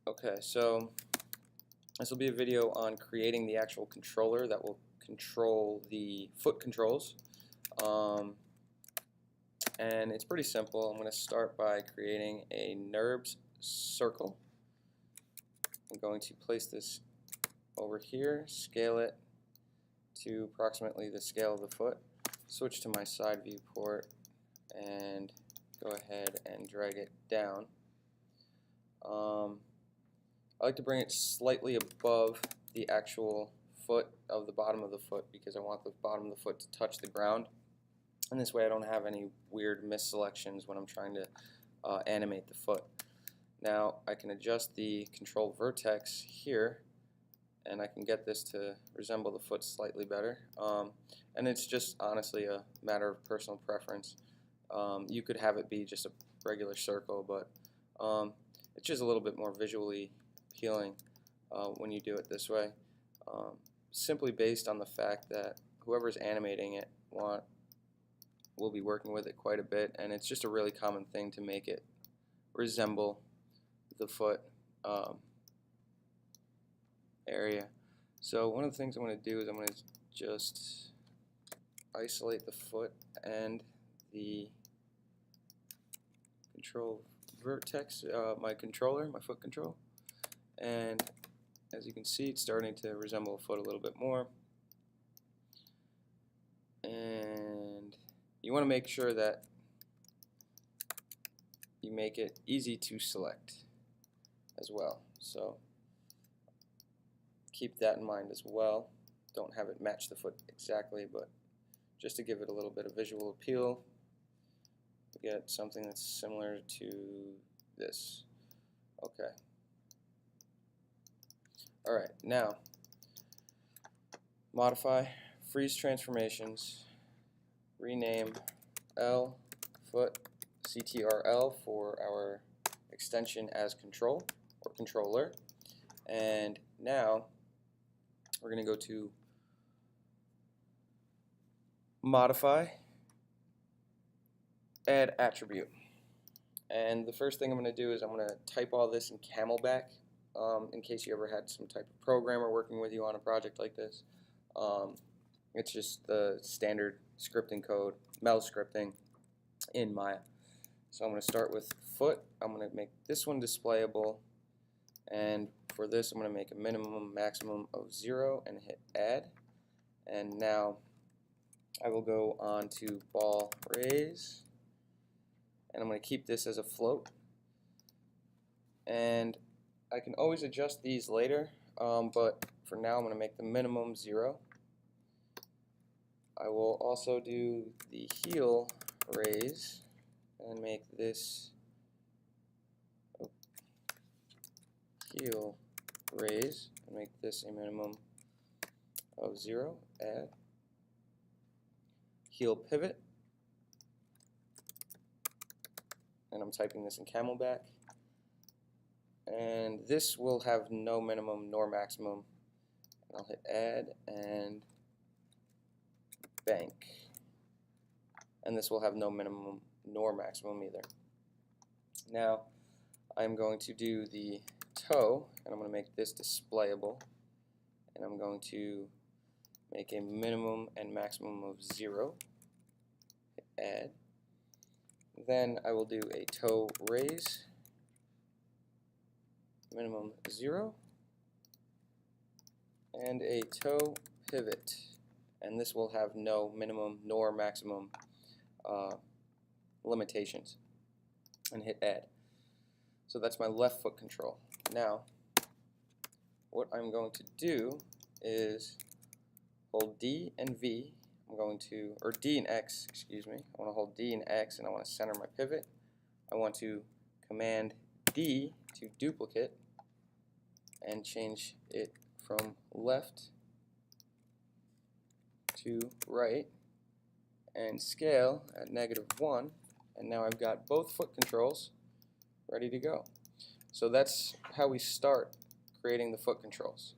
Okay, so this will be a video on creating the actual controller that will control the foot controls. And it's pretty simple. I'm going to start by creating a NURBS circle. I'm going to place this over here, scale it to approximately the scale of the foot, switch to my side viewport, and go ahead and drag it down. I like to bring it slightly above the actual foot of the bottom of the foot because I want the bottom of the foot to touch the ground, and this way I don't have any weird misselections when I'm trying to animate the foot. Now I can adjust the control vertex here, and I can get this to resemble the foot slightly better, and it's just honestly a matter of personal preference. You could have it be just a regular circle, but it's just a little bit more visually appealing when you do it this way, simply based on the fact that whoever's animating it will be working with it quite a bit, and it's just a really common thing to make it resemble the foot area. So one of the things I'm going to do is I'm going to just isolate the foot and the control vertex, my foot control, and as you can see, it's starting to resemble a foot a little bit more. And you want to make sure that you make it easy to select as well, so keep that in mind as well. Don't have it match the foot exactly, but just to give it a little bit of visual appeal, get something that's similar to this. Okay. Alright, now modify, freeze transformations, rename L foot CTRL for our extension as control or controller, and now we're going to go to modify, add attribute, and the first thing I'm going to do is I'm going to type all this in Camelback, in case you ever had some type of programmer working with you on a project like this. It's just the standard scripting code, Mel scripting in Maya. So I'm going to start with foot. I'm going to make this one displayable, and for this I'm going to make a minimum maximum of 0 and hit add. And now I will go on to ball raise, and I'm going to keep this as a float, and I can always adjust these later, but for now I'm going to make the minimum 0. I will also do the heel raise and make this heel raise and make this a minimum of 0. Add heel pivot, and I'm typing this in Camelback, and this will have no minimum nor maximum. I'll hit add and bank, and this will have no minimum nor maximum either. Now I'm going to do the toe, and I'm going to make this displayable, and I'm going to make a minimum and maximum of 0. Hit add. Then I will do a toe raise, minimum 0, and a toe pivot, and this will have no minimum nor maximum limitations, and hit add. So that's my left foot control. Now what I'm going to do is hold D and V. I'm going to, or D and X, excuse me. I want to hold D and X, and I want to center my pivot. I want to command D to duplicate and change it from left to right and scale at -1, and now I've got both foot controls ready to go. So that's how we start creating the foot controls.